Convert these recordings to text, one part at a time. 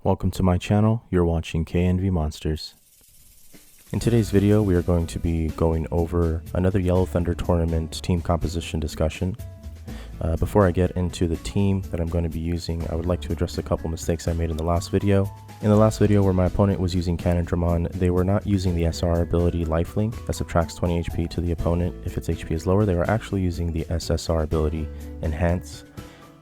Welcome to my channel. You're watching KNV Monsters. In today's video, we are going to be going over another Yellow Thunder tournament team composition discussion. Before I get into the team that I'm going to be using, I would like to address a couple mistakes I made in the last video. In the last video where my opponent was using Canondramon, they were not using the SR ability Lifelink that subtracts 20 HP to the opponent if its HP is lower. They were actually using the SSR ability Enhance,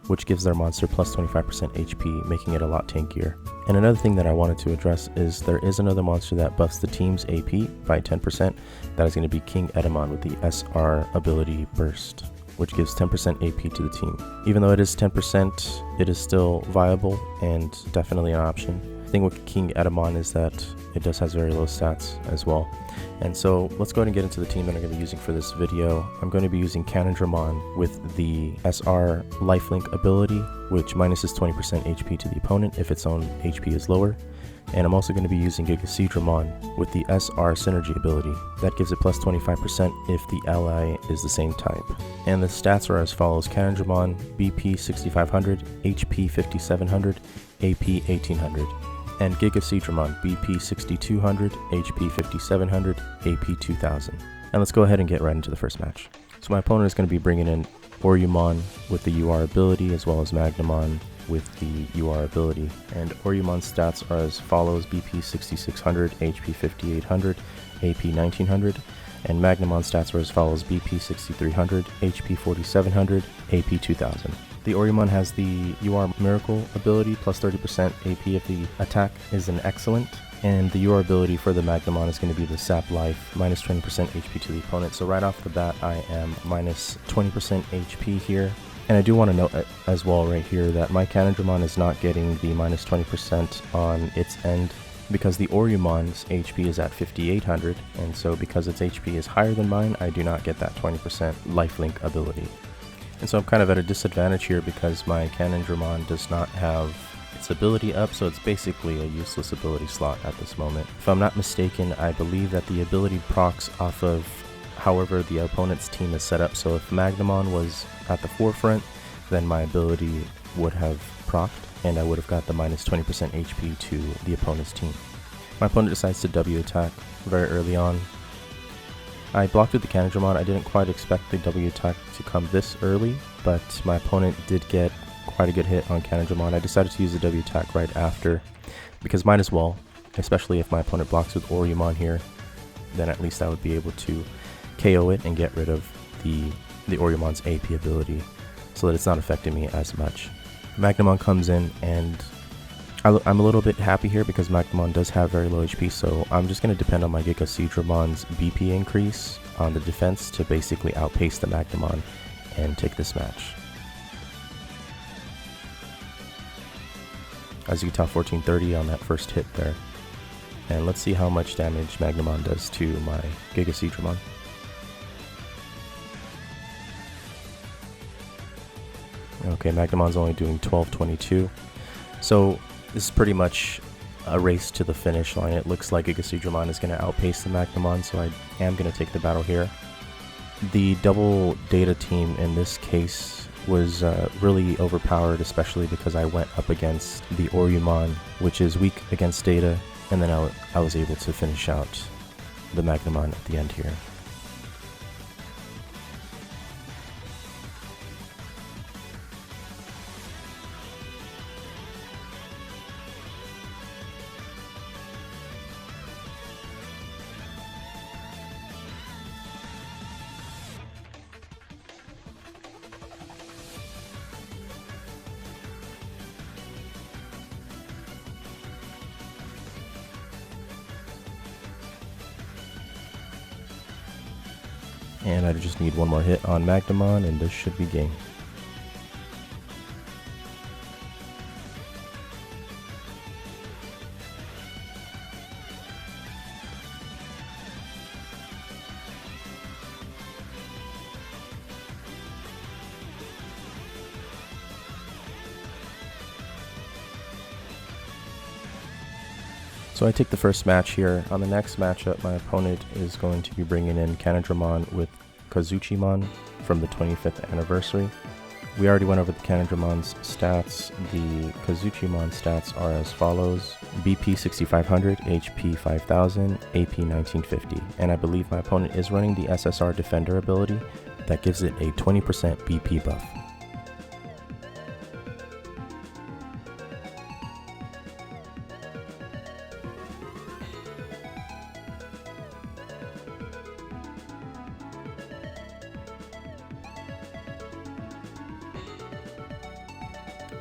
which gives their monster plus 25% HP, making it a lot tankier. And another thing that I wanted to address is there is another monster that buffs the team's AP by 10%. That is going to be King Edamon with the SR ability Burst, which gives 10% AP to the team. Even though it is 10%, it is still viable and definitely an option. The thing with King Edamon is that it does has very low stats as well. And so let's go ahead and get into the team that I'm going to be using for this video. I'm going to be using Canondramon with the SR Lifelink ability, which minuses 20% HP to the opponent if its own HP is lower. And I'm also going to be using Gigaseedramon with the SR Synergy ability. That gives it plus 25% if the ally is the same type. And the stats are as follows: Canondramon, BP 6500, HP 5700, AP 1800. And Gigaseedramon, BP 6200, HP 5700, AP 2000. And let's go ahead and get right into the first match. So my opponent is going to be bringing in Oriyumon with the UR ability, as well as Magnamon with the UR ability. And Oriumon's stats are as follows: BP 6600, HP 5800, AP 1900. And Magnamon's stats are as follows: BP 6300, HP 4700, AP 2000. The Oriyumon has the UR Miracle ability, plus 30% AP if the attack is an excellent. And the UR ability for the Magnamon is going to be the Sap Life, minus 20% HP to the opponent. So right off the bat, I am minus 20% HP here. And I do want to note as well right here that my Canondramon is not getting the minus 20% on its end, because the Oriyumon's HP is at 5800, and so because its HP is higher than mine, I do not get that 20% lifelink ability. And so I'm kind of at a disadvantage here because my Canondramon does not have its ability up, so it's basically a useless ability slot at this moment. If I'm not mistaken, I believe that the ability procs off of however the opponent's team is set up. So if Magnamon was at the forefront, then my ability would have procced, and I would have got the minus 20% HP to the opponent's team. My opponent decides to W attack very early on. I blocked with the Canondramon. I didn't quite expect the W attack to come this early, but my opponent did get quite a good hit on Canondramon. I decided to use the W attack right after, because might as well, especially if my opponent blocks with Oriyumon here, then at least I would be able to KO it and get rid of the Oriyumon's AP ability so that it's not affecting me as much. Magnamon comes in, and I'm a little bit happy here because Magnamon does have very low HP, so I'm just going to depend on my Gigaseedramon's BP increase on the defense to basically outpace the Magnamon and take this match. As you can tell, 1430 on that first hit there. And let's see how much damage Magnamon does to my Gigaseedramon. Okay, Magnamon's only doing 1222. So this is pretty much a race to the finish line. It looks like Gigaseedramon is going to outpace the Magnamon, so I am going to take the battle here. The double data team in this case was really overpowered, especially because I went up against the Oriyumon, which is weak against data, and then I was able to finish out the Magnamon at the end here. And I just need one more hit on Magnamon, and this should be game. So I take the first match here. On the next matchup, my opponent is going to be bringing in Canondramon with Kazuchimon from the 25th anniversary. We already went over the Kanedrimon's stats. The Kazuchimon stats are as follows: BP 6500, HP 5000, AP 1950. And I believe my opponent is running the SSR Defender ability that gives it a 20% BP buff.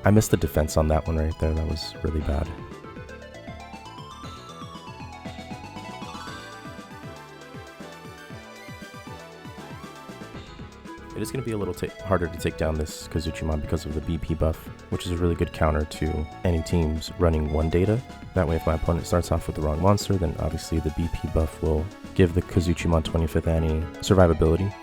I missed the defense on that one right there. That was really bad. It is going to be a little harder to take down this Kazuchimon because of the BP buff, which is a really good counter to any teams running one data. That way if my opponent starts off with the wrong monster, then obviously the BP buff will give the Kazuchimon 25th Annie survivability.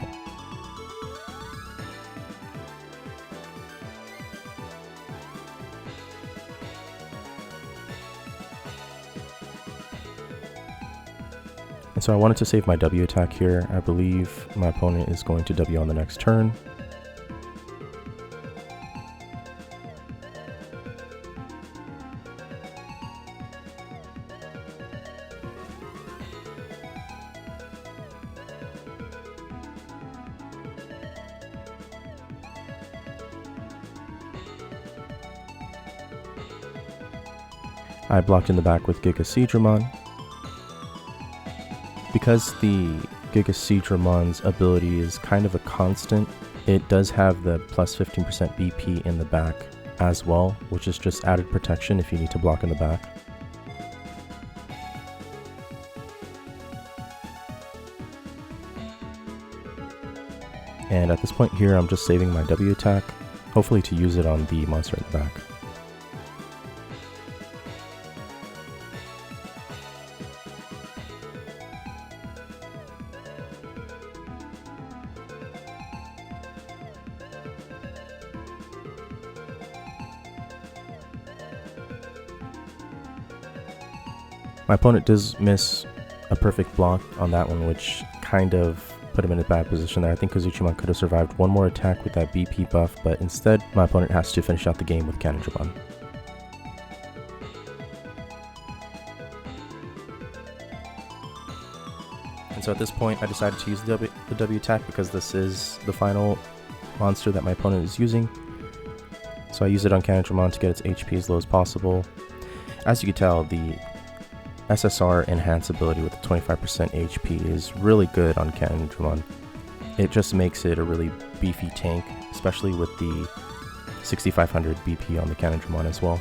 And so I wanted to save my W attack here. I believe my opponent is going to W on the next turn. I blocked in the back with Giga Seadramon. Because the Giga Seadramon's ability is kind of a constant, it does have the plus 15% BP in the back as well, which is just added protection if you need to block in the back. And at this point here, I'm just saving my W attack, hopefully to use it on the monster in the back. My opponent does miss a perfect block on that one, which kind of put him in a bad position there. I think Kazuchimon could have survived one more attack with that BP buff, but instead my opponent has to finish out the game with Kanedrimon. And so at this point I decided to use the W attack because this is the final monster that my opponent is using. So I use it on Kanedrimon to get its HP as low as possible. As you can tell, the SSR Enhance ability with the 25% HP is really good on Kanedrimon. It just makes it a really beefy tank, especially with the 6500 BP on the Kanedrimon as well.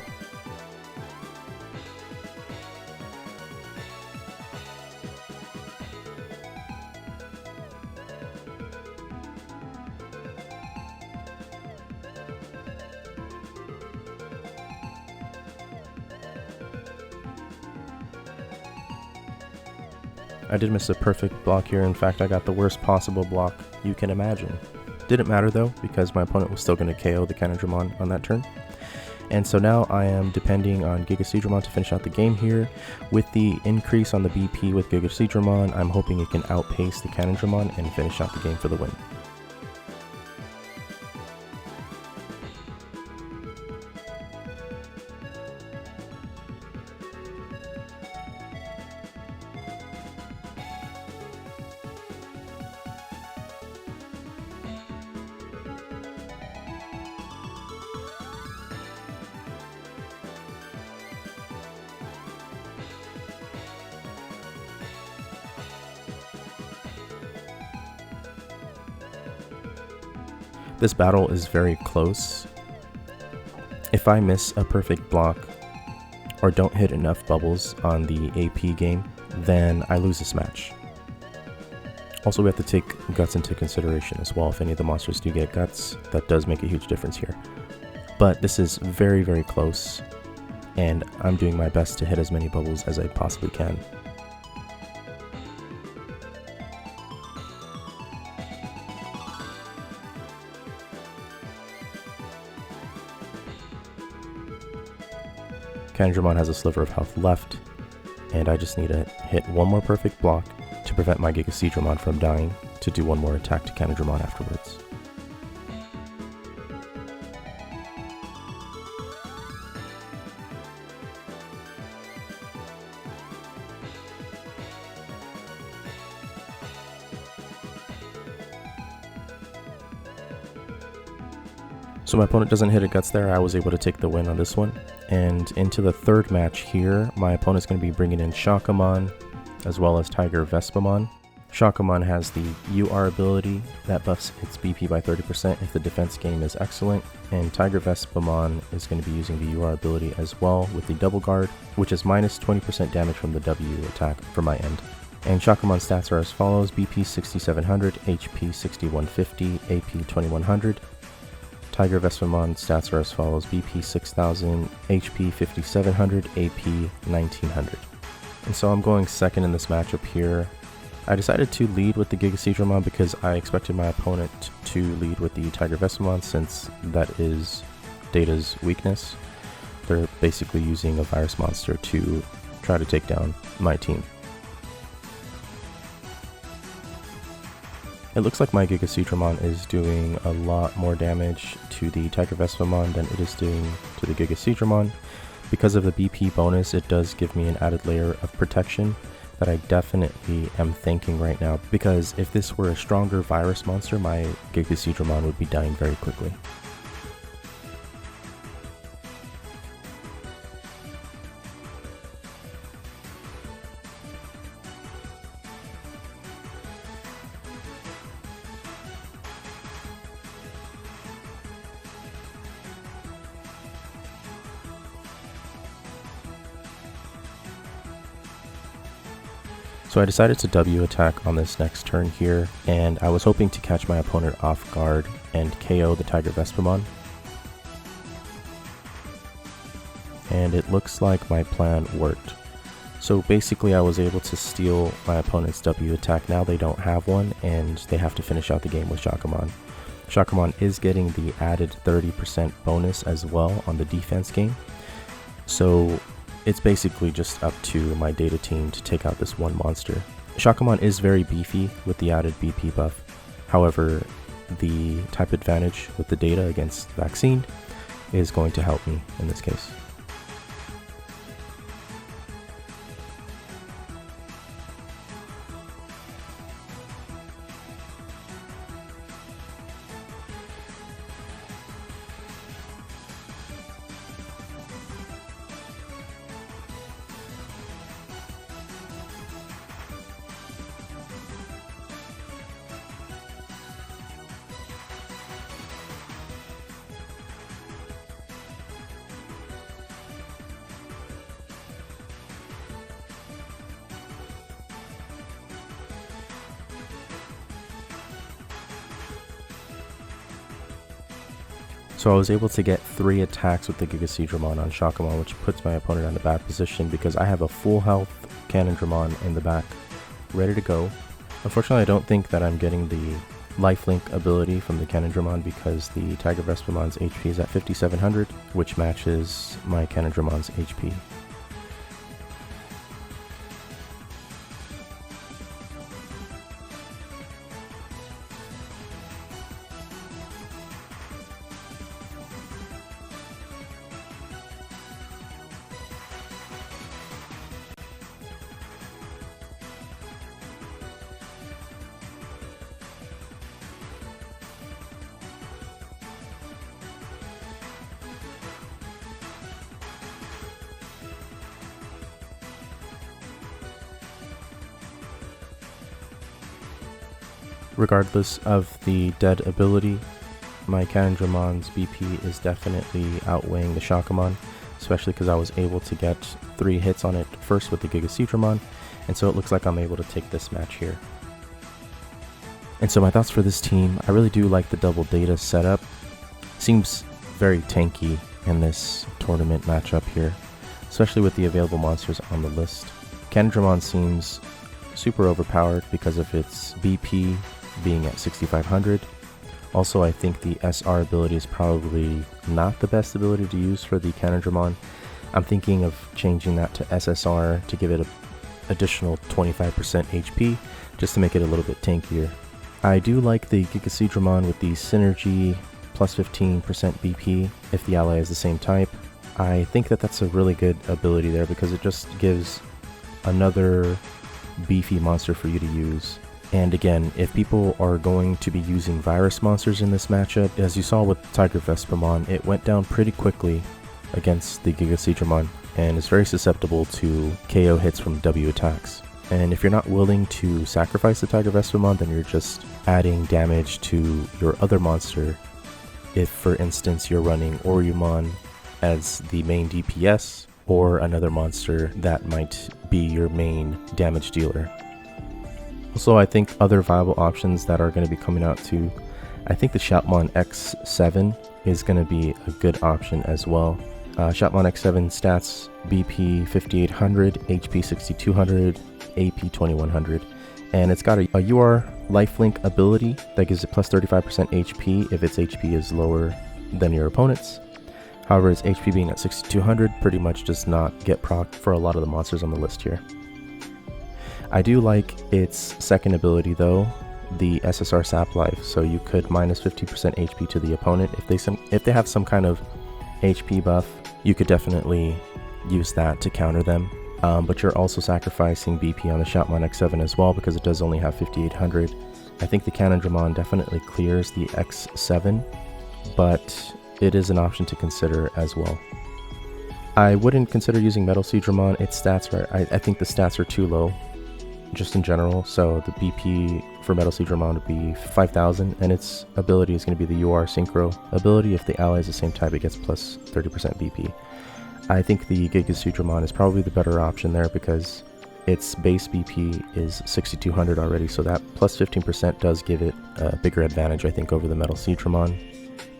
I did miss a perfect block here. In fact, I got the worst possible block you can imagine. Didn't matter though, because my opponent was still going to KO the Kanedrimon on that turn. And so now I am depending on Giga Seadramon to finish out the game here. With the increase on the BP with Giga Seadramon, I'm hoping it can outpace the Kanedrimon and finish out the game for the win. This battle is very close. If I miss a perfect block or don't hit enough bubbles on the AP game, then I lose this match. Also, we have to take guts into consideration as well. If any of the monsters do get guts, that does make a huge difference here. But this is very, very close, and I'm doing my best to hit as many bubbles as I possibly can. Kanedrimon has a sliver of health left, and I just need to hit one more perfect block to prevent my Giga Seadramon from dying to do one more attack to Kanedrimon afterwards. So my opponent doesn't hit a Guts there. I was able to take the win on this one. And into the third match here, my opponent's going to be bringing in Shakkamon as well as Tiger Vespamon. Shakkamon has the UR ability that buffs its BP by 30% if the defense game is excellent, and Tiger Vespamon is going to be using the UR ability as well with the double guard, which is minus 20% damage from the W attack for my end. And Shakkamon's stats are as follows: BP 6700, HP 6150, AP 2100. Tiger Vespamon's stats are as follows: BP 6000, HP 5700, AP 1900. And so I'm going second in this matchup here. I decided to lead with the Giga Seadramon because I expected my opponent to lead with the Tiger Vespamon, since that is Data's weakness. They're basically using a virus monster to try to take down my team. It looks like my Giga Seadramon is doing a lot more damage to the Tiger Vespamon than it is doing to the Giga Seadramon. Because of the BP bonus, it does give me an added layer of protection that I definitely am thanking right now, because if this were a stronger virus monster, my Giga Seadramon would be dying very quickly. So I decided to W attack on this next turn here, and I was hoping to catch my opponent off guard and KO the Tiger Vespamon. And it looks like my plan worked. So basically I was able to steal my opponent's W attack. Now they don't have one, and they have to finish out the game with Shakkamon. Shakkamon is getting the added 30% bonus as well on the defense game. So it's basically just up to my Data team to take out this one monster. Shakkamon is very beefy with the added BP buff. However, the type advantage with the Data against Vaccine is going to help me in this case. So I was able to get 3 attacks with the Giga Seadramon on Shakkamon, which puts my opponent in a bad position because I have a full health Cannondramon in the back, ready to go. Unfortunately, I don't think that I'm getting the lifelink ability from the Cannondramon because the Tiger Vespamon's HP is at 5700, which matches my Cannondramon's HP. Regardless of the dead ability, my Cannondramon's BP is definitely outweighing the Shakkamon, especially because I was able to get 3 hits on it first with the Giga Seadramon, and so it looks like I'm able to take this match here. And so my thoughts for this team: I really do like the double Data setup. Seems very tanky in this tournament matchup here, especially with the available monsters on the list. Cannondramon seems super overpowered because of its BP being at 6500. Also, I think the SR ability is probably not the best ability to use for the Cannondramon. I'm thinking of changing that to SSR to give it an additional 25% HP, just to make it a little bit tankier. I do like the Giga Seadramon with the Synergy plus 15% BP if the ally is the same type. I think that that's a really good ability there because it just gives another beefy monster for you to use And again, if people are going to be using virus monsters in this matchup, as you saw with Tiger Vespamon, it went down pretty quickly against the Giga Seadramon and is very susceptible to KO hits from W attacks. And if you're not willing to sacrifice the Tiger Vespamon, then you're just adding damage to your other monster. If, for instance, you're running Oryumon as the main DPS, or another monster that might be your main damage dealer. Also, I think other viable options that are going to be coming out too, I think the Shoutmon X7 is going to be a good option as well. Shoutmon X7 stats BP 5800, HP 6200, AP 2100, and it's got a UR lifelink ability that gives it plus 35% HP if its HP is lower than your opponent's. However, its HP being at 6200 pretty much does not get proc for a lot of the monsters on the list here. I do like its second ability though, the SSR Sap Life, so you could minus 50% HP to the opponent. If they have some kind of HP buff, you could definitely use that to counter them. But you're also sacrificing BP on the Shoutmon X7 as well because it does only have 5800. I think the Canondramon definitely clears the X7, but it is an option to consider as well. I wouldn't consider using Metal Seadramon. Its stats are, I think the stats are too low, just in general. So the BP for Metal Seadramon would be 5000, and its ability is going to be the UR Synchro ability. If the ally is the same type, it gets plus 30% BP. I think the Giga Seadramon is probably the better option there because its base BP is 6200 already, so that plus 15% does give it a bigger advantage, I think, over the Metal Seadramon.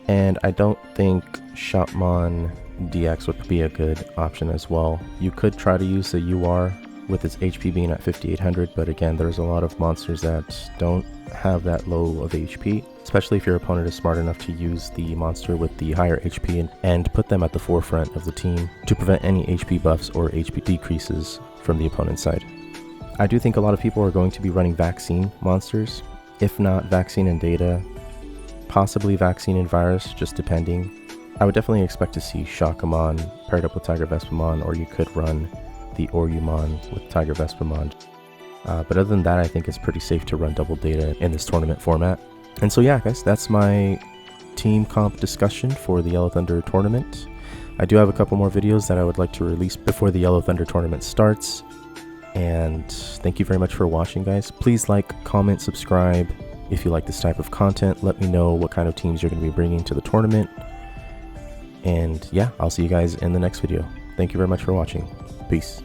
And I don't think Shoutmon DX would be a good option as well. You could try to use the UR with its HP being at 5800, but again, there's a lot of monsters that don't have that low of HP, especially if your opponent is smart enough to use the monster with the higher HP and put them at the forefront of the team to prevent any HP buffs or HP decreases from the opponent's side. I do think a lot of people are going to be running Vaccine monsters, if not Vaccine and Data, possibly Vaccine and Virus, just depending. I would definitely expect to see Shockamon paired up with Tiger Vespamon, or you could run the Oryumon with Tiger Vespamon. But other than that, I think it's pretty safe to run double data in this tournament format. And so yeah, guys, that's my team comp discussion for the Yellow Thunder tournament. I do have a couple more videos that I would like to release before the Yellow Thunder tournament starts. And thank you very much for watching, guys. Please like, comment, subscribe if you like this type of content. Let me know what kind of teams you're going to be bringing to the tournament. And yeah, I'll see you guys in the next video. Thank you very much for watching. Peace.